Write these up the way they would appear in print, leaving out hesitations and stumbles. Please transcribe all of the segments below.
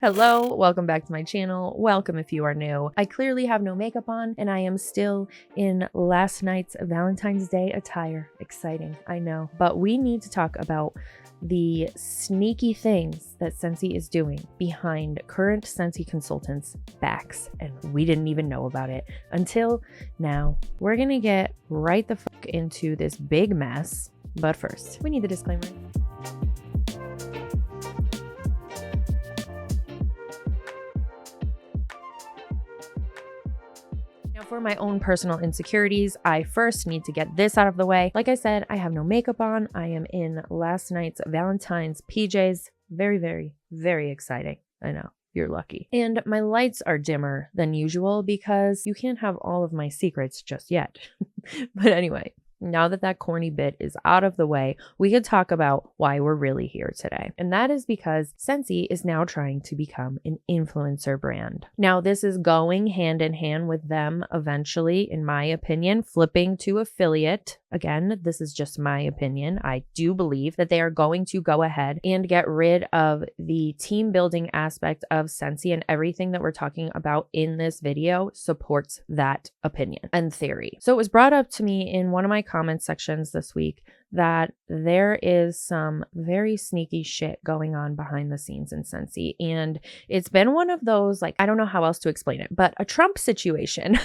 Hello, welcome back to my channel. Welcome if you are new. I clearly have no makeup on and I am still in last night's Valentine's Day attire. Exciting, I know. But we need to talk about the sneaky things that Scentsy is doing behind current Scentsy consultants' backs. And we didn't even know about it until now. We're gonna get right the fuck into this big mess. But first, we need the disclaimer. For my own personal insecurities, I first need to get this out of the way. Like I said, I have no makeup on. I am in last night's Valentine's PJs. Very, very, very exciting. I know. You're lucky. And my lights are dimmer than usual because you can't have all of my secrets just yet. But anyway, now that that corny bit is out of the way, we could talk about why we're really here today. And that is because Scentsy is now trying to become an influencer brand. Now, this is going hand in hand with them eventually, in my opinion, flipping to affiliate. Again, this is just my opinion. I do believe that they are going to go ahead and get rid of the team building aspect of Scentsy, and everything that we're talking about in this video supports that opinion and theory. So it was brought up to me in one of my comment sections this week that there is some very sneaky shit going on behind the scenes in Scentsy. And it's been one of those, like, I don't know how else to explain it, but a Trump situation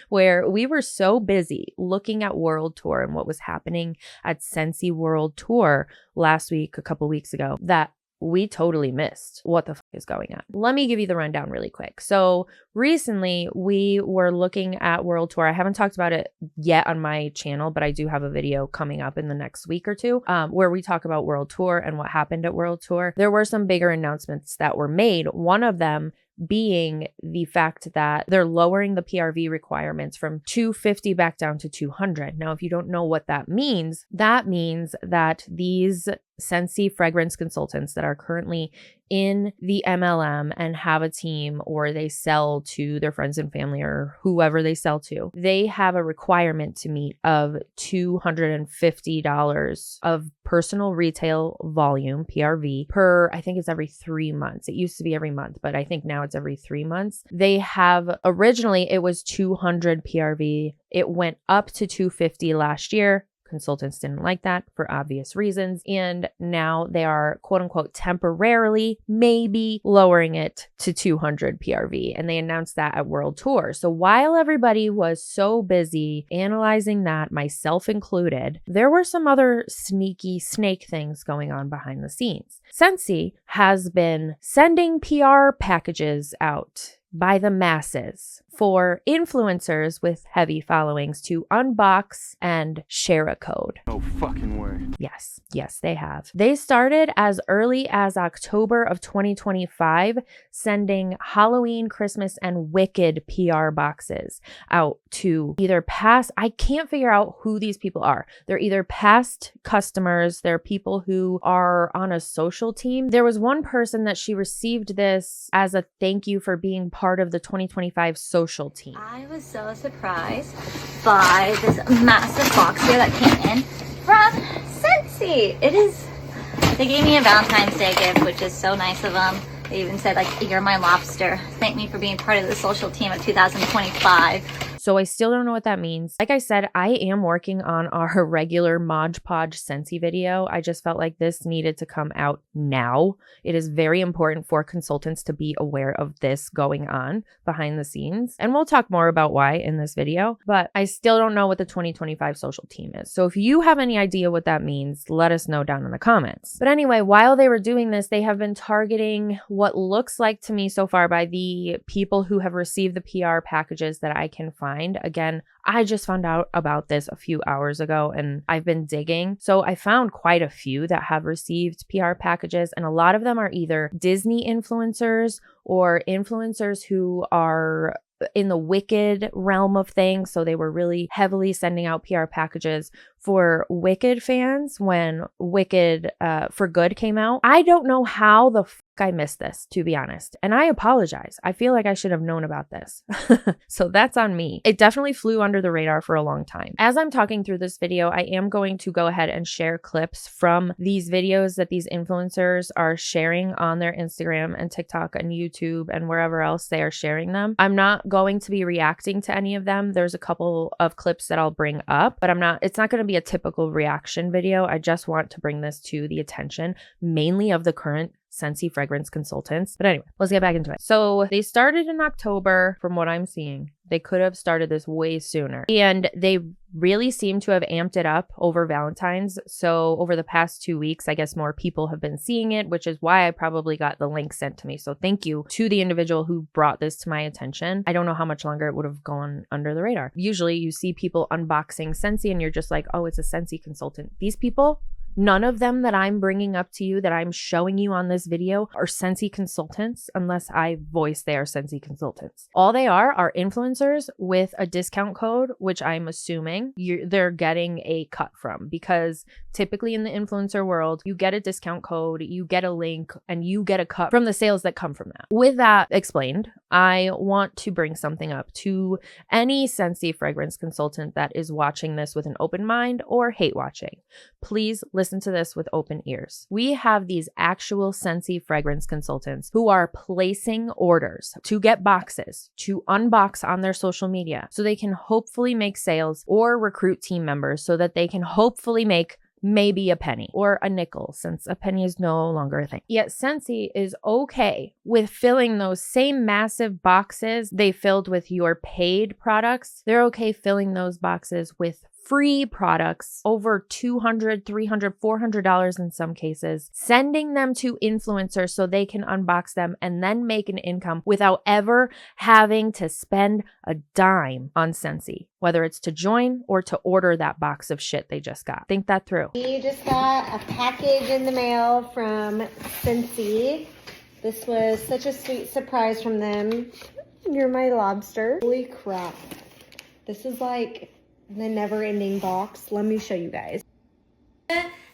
where we were so busy looking at World Tour and what was happening at Scentsy World Tour last week, a couple weeks ago, that we totally missed what the fuck is going on. Let me give you the rundown really quick. So recently we were looking at World Tour. I haven't talked about it yet on my channel, but I do have a video coming up in the next week or two where we talk about World Tour and what happened at World Tour. There were some bigger announcements that were made. One of them being the fact that they're lowering the PRV requirements from 250 back down to 200. Now, if you don't know what that means that these Scentsy Fragrance Consultants that are currently in the MLM and have a team, or they sell to their friends and family or whoever they sell to, they have a requirement to meet of $250 of personal retail volume, PRV, per, I think it's every 3 months. It used to be every month, but I think now it's every 3 months. They have, originally it was 200 PRV. It went up to 250 last year. Consultants didn't like that for obvious reasons. And now they are, quote unquote, temporarily maybe lowering it to 200 PRV. And they announced that at World Tour. So while everybody was so busy analyzing that, myself included, there were some other sneaky snake things going on behind the scenes. Scentsy has been sending PR packages out by the masses for influencers with heavy followings to unbox and share a code. No fucking way. Yes, they have. They started as early as October of 2025, sending Halloween, Christmas, and Wicked PR boxes out to either past, I can't figure out who these people are. They're either past customers, they're people who are on a social team. There was one person that she received this as a thank you for being part of the 2025 social team. I was so surprised by this massive box here that came in from Scentsy. They gave me a Valentine's Day gift, which is so nice of them. They even said, like, you're my lobster. Thank me for being part of the social team of 2025. So I still don't know what that means. Like I said, I am working on our regular Mod Podge Scentsy video. I just felt like this needed to come out now. It is very important for consultants to be aware of this going on behind the scenes. And we'll talk more about why in this video, but I still don't know what the 2025 social team is. So if you have any idea what that means, let us know down in the comments. But anyway, while they were doing this, they have been targeting what looks like to me so far by the people who have received the PR packages that I can find. Again, I just found out about this a few hours ago and I've been digging. So I found quite a few that have received PR packages, and a lot of them are either Disney influencers or influencers who are in the Wicked realm of things. So they were really heavily sending out PR packages for Wicked fans when Wicked for Good came out. I don't know how the fuck I missed this, to be honest. And I apologize. I feel like I should have known about this. So that's on me. It definitely flew under the radar for a long time. As I'm talking through this video, I am going to go ahead and share clips from these videos that these influencers are sharing on their Instagram and TikTok and YouTube and wherever else they are sharing them. I'm not going to be reacting to any of them. There's a couple of clips that I'll bring up, but it's not going to be a typical reaction video. I just want to bring this to the attention, mainly of the current Scentsy Fragrance Consultants. But anyway, let's get back into it. So they started in October from what I'm seeing. They could have started this way sooner. And they really seem to have amped it up over Valentine's. So over the past 2 weeks, I guess more people have been seeing it, which is why I probably got the link sent to me. So thank you to the individual who brought this to my attention. I don't know how much longer it would have gone under the radar. Usually you see people unboxing Scentsy and you're just like, oh, it's a Scentsy consultant. These people, none of them that I'm bringing up to you, that I'm showing you on this video, are Scentsy consultants unless I voice they are Scentsy consultants. All they are influencers with a discount code, which I'm assuming they're getting a cut from, because typically in the influencer world, you get a discount code, you get a link, and you get a cut from the sales that come from that. With that explained, I want to bring something up to any Scentsy fragrance consultant that is watching this with an open mind or hate watching. Please listen to this with open ears. We have these actual Scentsy fragrance consultants who are placing orders to get boxes to unbox on their social media so they can hopefully make sales or recruit team members so that they can hopefully make maybe a penny or a nickel, since a penny is no longer a thing. Yet Scentsy is okay with filling those same massive boxes they filled with your paid products. They're okay filling those boxes with free products, over $200, $300, $400 in some cases, sending them to influencers so they can unbox them and then make an income without ever having to spend a dime on Scentsy, whether it's to join or to order that box of shit they just got. Think that through. We just got a package in the mail from Scentsy. This was such a sweet surprise from them. You're my lobster. Holy crap. This is like the never-ending box. Let me show you guys.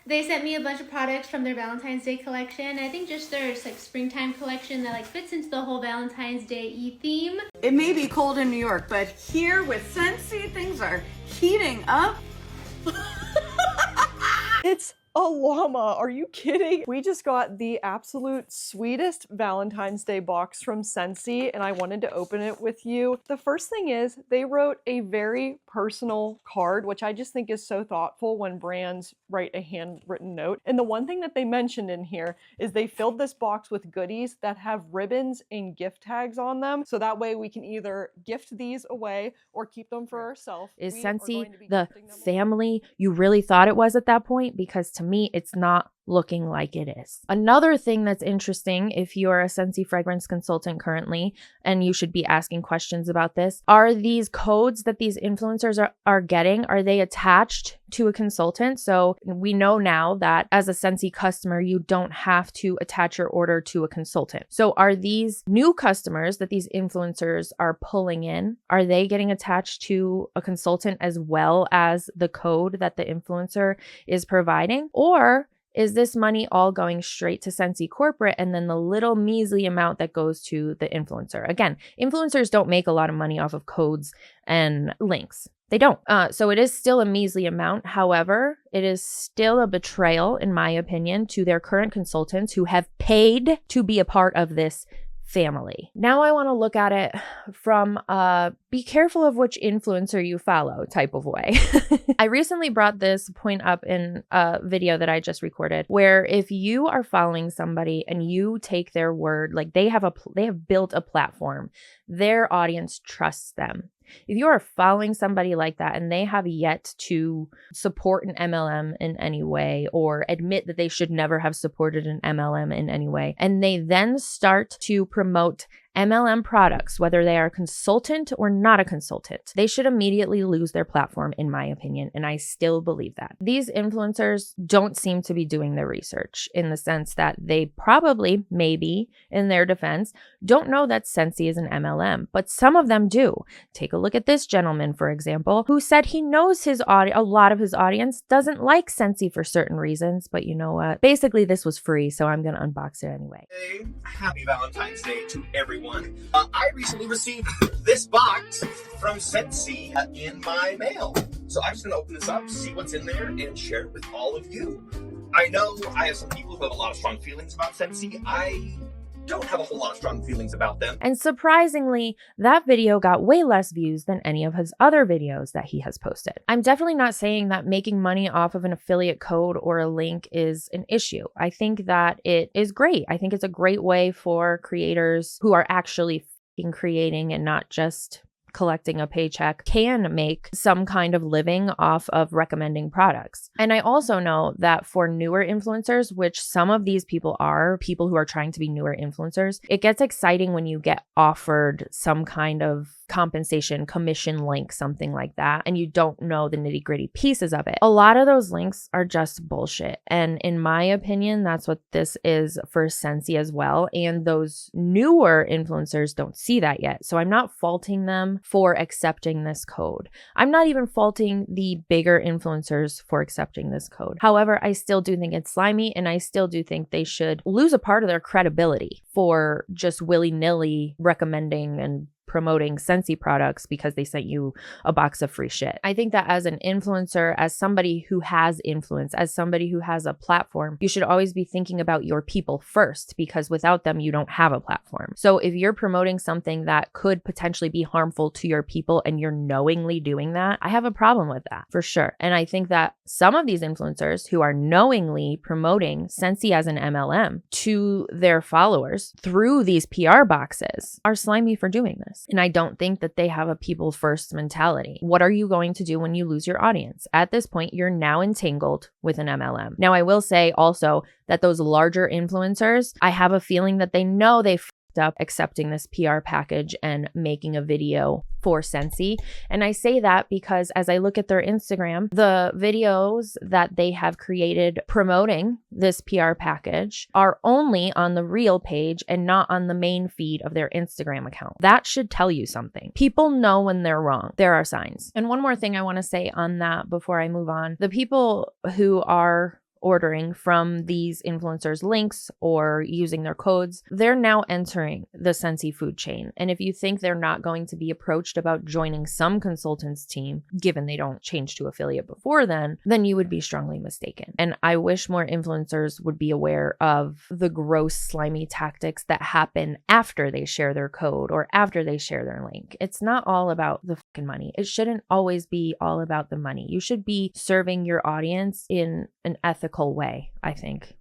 They sent me a bunch of products from their Valentine's Day collection. I think just their like springtime collection that like fits into the whole Valentine's Day theme. It may be cold in New York, but here with Scentsy, things are heating up. It's a llama. Are you kidding? We just got the absolute sweetest Valentine's Day box from Scentsy, and I wanted to open it with you. The first thing is they wrote a very personal card, which I just think is so thoughtful when brands write a handwritten note. And the one thing that they mentioned in here is they filled this box with goodies that have ribbons and gift tags on them. So that way we can either gift these away or keep them for ourselves. Is Scentsy the family you really thought it was at that point? Because to me, it's not looking like it is. Another thing that's interesting, if you're a Scentsy fragrance consultant currently, and you should be asking questions about this, are these codes that these influencers are getting, are they attached to a consultant? So we know now that as a Scentsy customer, you don't have to attach your order to a consultant. So are these new customers that these influencers are pulling in, are they getting attached to a consultant as well as the code that the influencer is providing? Or is this money all going straight to Scentsy corporate and then the little measly amount that goes to the influencer? Again, influencers don't make a lot of money off of codes and links. They don't. So it is still a measly amount. However, it is still a betrayal, in my opinion, to their current consultants who have paid to be a part of this family. Now I want to look at it from be careful of which influencer you follow type of way. I recently brought this point up in a video that I just recorded, where if you are following somebody and you take their word, like they have built a platform, their audience trusts them. If you are following somebody like that and they have yet to support an MLM in any way or admit that they should never have supported an MLM in any way, and they then start to promote MLM products, whether they are a consultant or not a consultant, they should immediately lose their platform, in my opinion, and I still believe that. These influencers don't seem to be doing their research in the sense that they probably, maybe, in their defense, don't know that Scentsy is an MLM, but some of them do. Take a look at this gentleman, for example, who said he knows a lot of his audience doesn't like Scentsy for certain reasons, but you know what? Basically, this was free, so I'm going to unbox it anyway. Hey, happy Valentine's Day to everyone. I recently received this box from Scentsy in my mail. So I'm just going to open this up, see what's in there, and share it with all of you. I know I have some people who have a lot of strong feelings about Scentsy. I don't have a whole lot of strong feelings about them. And surprisingly, that video got way less views than any of his other videos that he has posted. I'm definitely not saying that making money off of an affiliate code or a link is an issue. I think that it is great. I think it's a great way for creators who are actually creating and not just collecting a paycheck can make some kind of living off of recommending products. And I also know that for newer influencers, which some of these people are, people who are trying to be newer influencers, it gets exciting when you get offered some kind of compensation, commission link, something like that, and you don't know the nitty gritty pieces of it. A lot of those links are just bullshit. And in my opinion, that's what this is for Scentsy as well. And those newer influencers don't see that yet. So I'm not faulting them for accepting this code. I'm not even faulting the bigger influencers for accepting this code. However, I still do think it's slimy, and I still do think they should lose a part of their credibility for just willy-nilly recommending and promoting Scentsy products because they sent you a box of free shit. I think that as an influencer, as somebody who has influence, as somebody who has a platform, you should always be thinking about your people first, because without them, you don't have a platform. So if you're promoting something that could potentially be harmful to your people and you're knowingly doing that, I have a problem with that for sure. And I think that some of these influencers who are knowingly promoting Scentsy as an MLM to their followers through these PR boxes are slimy for doing this. And I don't think that they have a people first mentality. What are you going to do when you lose your audience? At this point, you're now entangled with an MLM. Now, I will say also that those larger influencers, I have a feeling that they know they fucked up accepting this PR package and making a video for Scentsy. And I say that because as I look at their Instagram, the videos that they have created promoting this PR package are only on the Reel page and not on the main feed of their Instagram account. That should tell you something. People know when they're wrong. There are signs. And one more thing I want to say on that before I move on. The people who are ordering from these influencers' links or using their codes, they're now entering the Scentsy food chain. And if you think they're not going to be approached about joining some consultant's team, given they don't change to affiliate before then you would be strongly mistaken. And I wish more influencers would be aware of the gross, slimy tactics that happen after they share their code or after they share their link. It's not all about the fucking money. It shouldn't always be all about the money. You should be serving your audience in an ethical way, I think.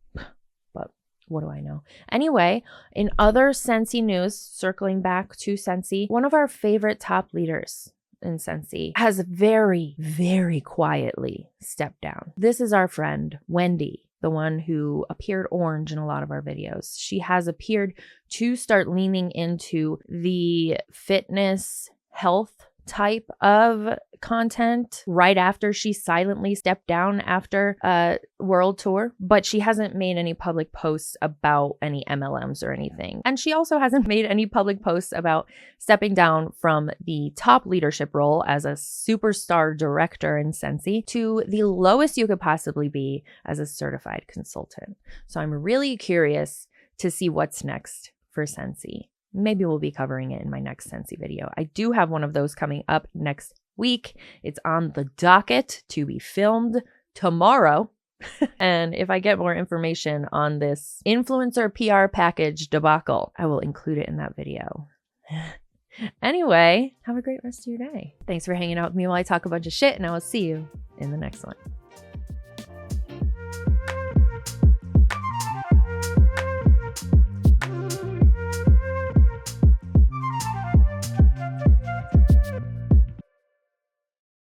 But what do I know? Anyway, in other Scentsy news, circling back to Scentsy, one of our favorite top leaders in Scentsy has very, very quietly stepped down. This is our friend, Wendy, the one who appeared orange in a lot of our videos. She has appeared to start leaning into the fitness, health type of content right after she silently stepped down after a world tour, but she hasn't made any public posts about any MLMs or anything. And she also hasn't made any public posts about stepping down from the top leadership role as a superstar director in Scentsy to the lowest you could possibly be as a certified consultant. So I'm really curious to see what's next for Scentsy. Maybe we'll be covering it in my next Scentsy video. I do have one of those coming up next week. It's on the docket to be filmed tomorrow. And if I get more information on this influencer PR package debacle, I will include it in that video. Anyway, have a great rest of your day. Thanks for hanging out with me while I talk a bunch of shit, and I will see you in the next one.